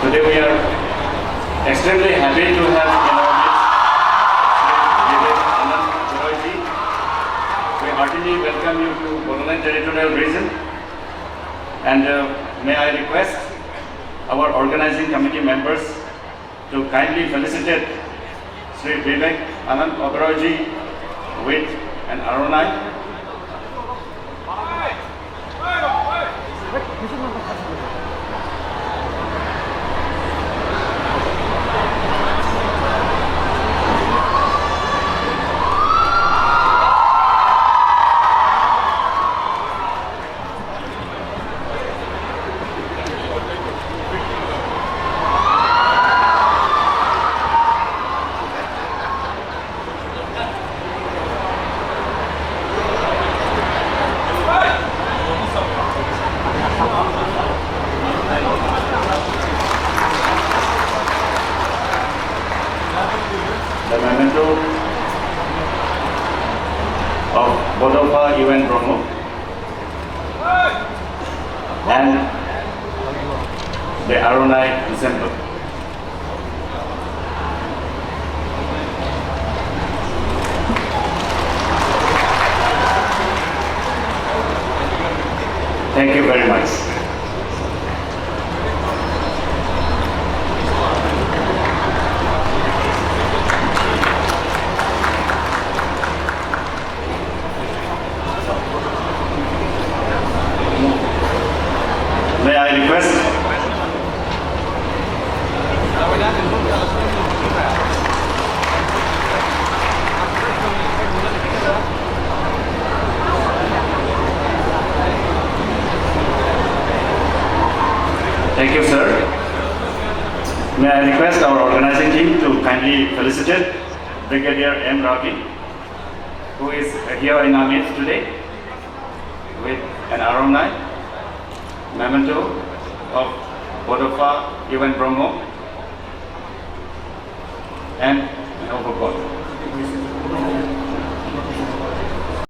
Today we are extremely happy to have in our midst Vivek Anand Royji. We heartily welcome you to Bodoland Territorial Region, and may I request our organizing committee members to kindly felicitate Sri Vivek Anand Oberoi with an Arunai. The memento of Bodofa UN Bromo and the Arunai Ensemble. Thank you very much. May I request Thank you, sir. May I request our organizing team to kindly felicitate Brigadier M. Ravi, who is here in our midst today with an Arunai, memento of Bodofa UN Bromo, and an overcoat.